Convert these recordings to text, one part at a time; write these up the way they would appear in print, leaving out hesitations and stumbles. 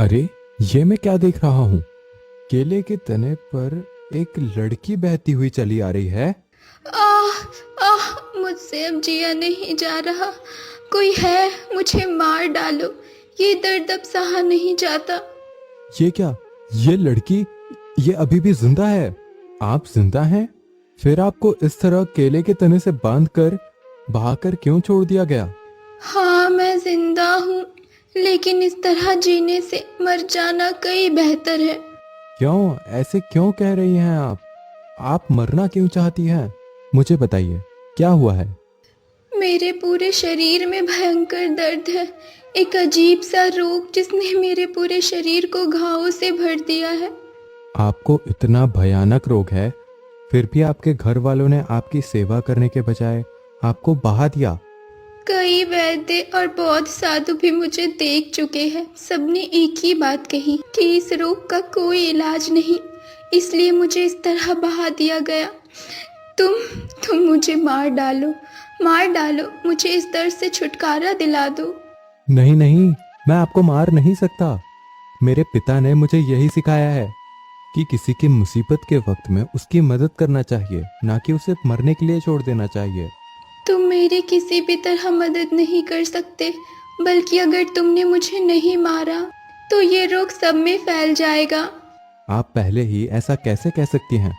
अरे, ये मैं क्या देख रहा हूँ? केले के तने पर एक लड़की बहती हुई चली आ रही है। आह आह, मुझसे अब जिया नहीं जा रहा। कोई है, मुझे मार डालो। ये दर्द अब सहा नहीं जाता। ये क्या? ये लड़की, ये अभी भी जिंदा है? आप जिंदा हैं? फिर आपको इस तरह केले के तने से बांधकर बहाकर क्यों छोड़ दिया गया? हाँ, मैं जिंदा हूँ, लेकिन इस तरह जीने से मर जाना कहीं बेहतर है। क्यों ऐसे क्यों कह रही हैं आप? आप मरना क्यों चाहती हैं? मुझे बताइए, क्या हुआ है? मेरे पूरे शरीर में भयंकर दर्द है। एक अजीब सा रोग जिसने मेरे पूरे शरीर को घावों से भर दिया है। आपको इतना भयानक रोग है, फिर भी आपके घर वालों ने आपकी सेवा करने के बजाय आपको बहा दिया। कई वैद्य और बौद्ध साधु भी मुझे देख चुके हैं। सबने एक ही बात कही कि इस रोग का कोई इलाज नहीं, इसलिए मुझे इस तरह बहा दिया गया। तुम तुम मुझे मार डालो, मार डालो, मुझे इस दर्द से छुटकारा दिला दो। नहीं नहीं, मैं आपको मार नहीं सकता। मेरे पिता ने मुझे यही सिखाया है कि किसी की मुसीबत के वक्त में उसकी मदद करना चाहिए, ना कि उसे मरने के लिए छोड़ देना चाहिए। तुम मेरी किसी भी तरह मदद नहीं कर सकते, बल्कि अगर तुमने मुझे नहीं मारा तो ये रोग सब में फैल जाएगा। आप पहले ही ऐसा कैसे कह सकती हैं?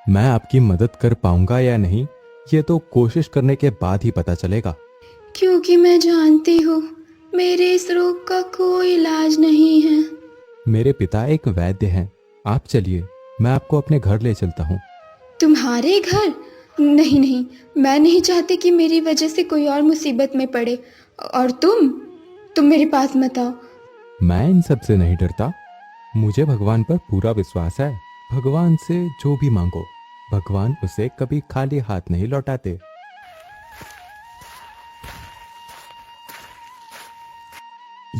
मैं आपकी मदद कर पाऊंगा या नहीं, ये तो कोशिश करने के बाद ही पता चलेगा। क्योंकि मैं जानती हूँ मेरे इस रोग का कोई इलाज नहीं है। मेरे पिता एक वैद्य हैं। आप चलिए, मैं आपको अपने घर ले चलता हूँ। तुम्हारे घर? नहीं नहीं, मैं नहीं चाहती कि मेरी वजह से कोई और मुसीबत में पड़े। और तुम मेरे पास मत आओ। मैं इन सब से नहीं डरता। मुझे भगवान पर पूरा विश्वास है। भगवान से जो भी मांगो, भगवान उसे कभी खाली हाथ नहीं लौटाते।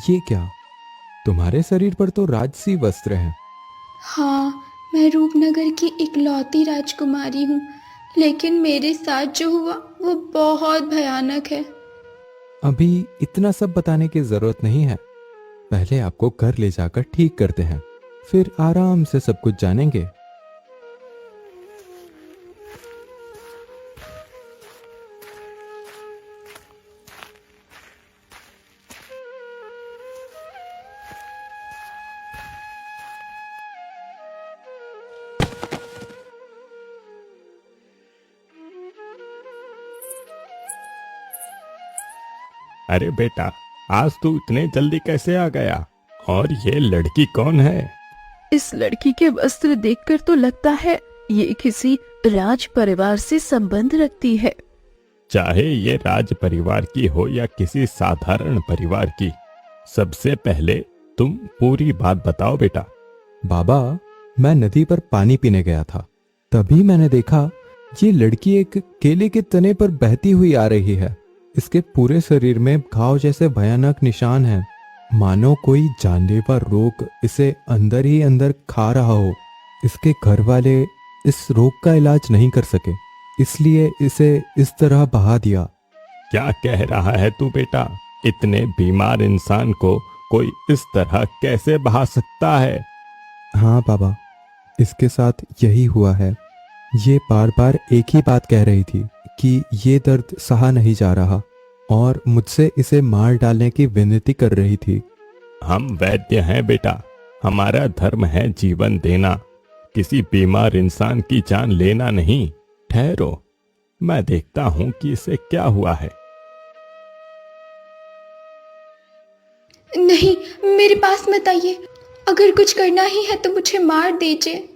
ये क्या? तुम्हारे शरीर पर तो राजसी वस्त्र हैं। हाँ, मैं रूपनगर की इकलौती राजकुमारी हूँ, लेकिन मेरे साथ जो हुआ वो बहुत भयानक है। अभी इतना सब बताने की जरूरत नहीं है। पहले आपको घर ले जाकर ठीक करते हैं, फिर आराम से सब कुछ जानेंगे। अरे बेटा, आज तू इतने जल्दी कैसे आ गया? और ये लड़की कौन है? इस लड़की के वस्त्र देखकर तो लगता है ये किसी राज परिवार से संबंध रखती है। चाहे ये राज परिवार की हो या किसी साधारण परिवार की, सबसे पहले तुम पूरी बात बताओ बेटा। बाबा, मैं नदी पर पानी पीने गया था। तभी मैंने देखा ये लड़की एक केले के तने पर बहती हुई आ रही है। इसके पूरे शरीर में घाव जैसे भयानक निशान हैं, मानो कोई जानलेवा रोग इसे अंदर ही अंदर खा रहा हो। इसके घर वाले इस रोग का इलाज नहीं कर सके, इसलिए इसे इस तरह बहा दिया। क्या कह रहा है तू बेटा? इतने बीमार इंसान को कोई इस तरह कैसे बहा सकता है? हाँ बाबा, इसके साथ यही हुआ है। ये बार बार एक ही बात कह रही थी कि ये दर्द सहा नहीं जा रहा, और मुझसे इसे मार डालने की विनती कर रही थी। हम वैद्य हैं बेटा, हमारा धर्म है जीवन देना, किसी बीमार इंसान की जान लेना नहीं। ठहरो, मैं देखता हूं कि इसे क्या हुआ है। नहीं, मेरे पास मत आइए। अगर कुछ करना ही है तो मुझे मार दीजिए।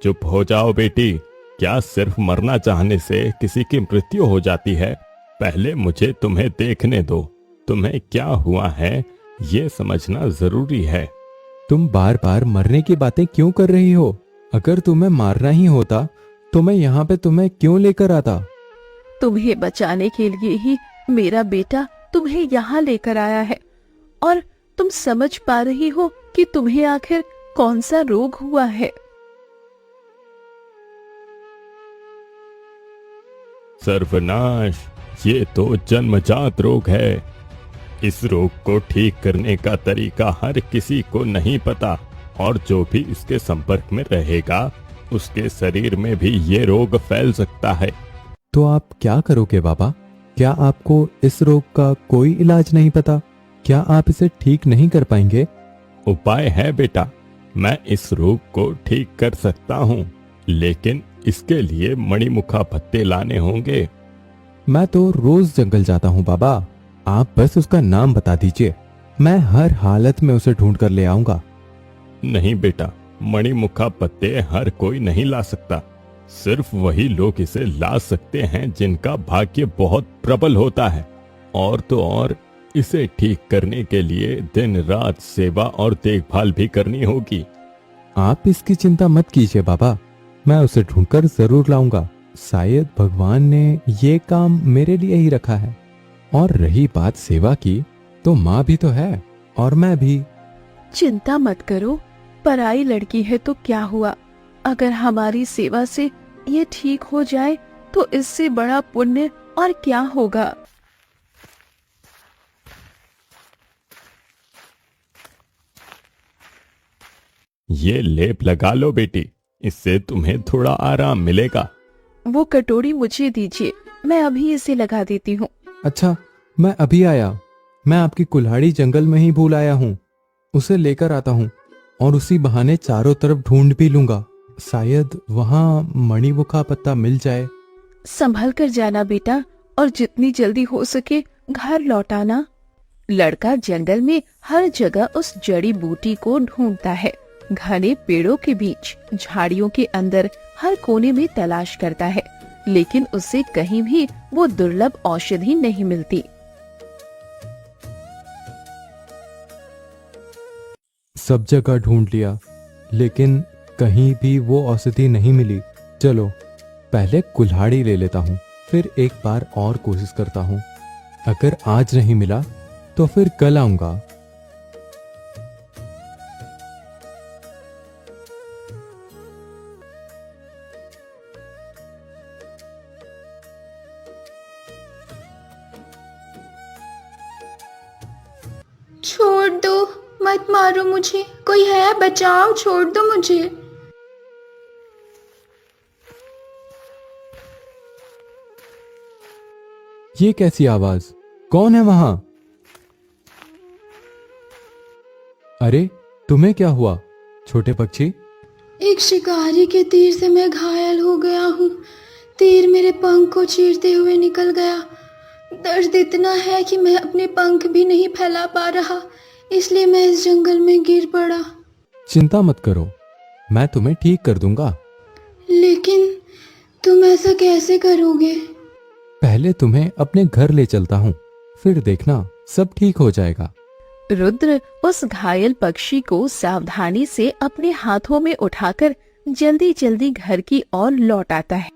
चुप हो जाओ बेटी। क्या सिर्फ मरना चाहने से किसी की मृत्यु हो जाती है? पहले मुझे तुम्हें देखने दो। तुम्हें क्या हुआ है ये समझना जरूरी है। तुम बार बार मरने की बातें क्यों कर रही हो? अगर तुम्हें मारना ही होता तो मैं यहाँ पे तुम्हें क्यों लेकर आता? तुम्हें बचाने के लिए ही मेरा बेटा तुम्हें यहाँ लेकर आया है। और तुम समझ पा रही हो कि तुम्हें आखिर कौन सा रोग हुआ है? सर्वनाश, ये तो जन्मजात रोग है। इस रोग को ठीक करने का तरीका हर किसी को नहीं पता, और जो भी इसके संपर्क में रहेगा उसके शरीर में भी ये रोग फैल सकता है। तो आप क्या करोगे बाबा? क्या आपको इस रोग का कोई इलाज नहीं पता? क्या आप इसे ठीक नहीं कर पाएंगे? उपाय है बेटा, मैं इस रोग को ठीक कर सकता हूँ, लेकिन इसके लिए मणिमुखा पत्ते लाने होंगे। मैं तो रोज जंगल जाता हूँ बाबा, आप बस उसका नाम बता दीजिए, मैं हर हालत में उसे ढूंढ कर ले आऊंगा। नहीं बेटा, मणिमुखा पत्ते हर कोई नहीं ला सकता, सिर्फ वही लोग इसे ला सकते हैं जिनका भाग्य बहुत प्रबल होता है। और तो और इसे ठीक करने के लिए दिन रात सेवा और देखभाल भी करनी होगी। आप इसकी चिंता मत कीजिए बाबा, मैं उसे ढूंढकर जरूर लाऊंगा। शायद भगवान ने ये काम मेरे लिए ही रखा है। और रही बात सेवा की, तो माँ भी तो है और मैं भी। चिंता मत करो, पराई लड़की है तो क्या हुआ, अगर हमारी सेवा से ये ठीक हो जाए तो इससे बड़ा पुण्य और क्या होगा। ये लेप लगा लो बेटी, इससे तुम्हें थोड़ा आराम मिलेगा। वो कटोरी मुझे दीजिए, मैं अभी इसे लगा देती हूँ। अच्छा, मैं अभी आया। मैं आपकी कुल्हाड़ी जंगल में ही भूल आया हूँ, उसे लेकर आता हूँ और उसी बहाने चारों तरफ ढूंढ भी लूंगा, शायद वहाँ मणिमुखा पत्ता मिल जाए। संभल कर जाना बेटा, और जितनी जल्दी हो सके घर लौटाना। लड़का जंगल में हर जगह उस जड़ी बूटी को ढूंढता है, घने पेड़ों के बीच, झाड़ियों के अंदर, हर कोने में तलाश करता है, लेकिन उसे कहीं भी वो दुर्लभ औषधि नहीं मिलती। सब जगह ढूंढ लिया, लेकिन कहीं भी वो औषधि नहीं मिली। चलो पहले कुल्हाड़ी ले लेता हूँ, फिर एक बार और कोशिश करता हूँ। अगर आज नहीं मिला तो फिर कल आऊंगा। छोड़ दो, मत मारो मुझे, कोई है, बचाओ, छोड़ दो मुझे। ये कैसी आवाज? कौन है वहां? अरे तुम्हें क्या हुआ छोटे पक्षी? एक शिकारी के तीर से मैं घायल हो गया हूँ। तीर मेरे पंख को चीरते हुए निकल गया। दर्द इतना है कि मैं अपने पंख भी नहीं फैला पा रहा, इसलिए मैं इस जंगल में गिर पड़ा। चिंता मत करो, मैं तुम्हें ठीक कर दूंगा। लेकिन तुम ऐसा कैसे करोगे? पहले तुम्हें अपने घर ले चलता हूँ, फिर देखना सब ठीक हो जाएगा। रुद्र उस घायल पक्षी को सावधानी से अपने हाथों में उठाकर जल्दी जल्दी घर की ओर लौट आता है।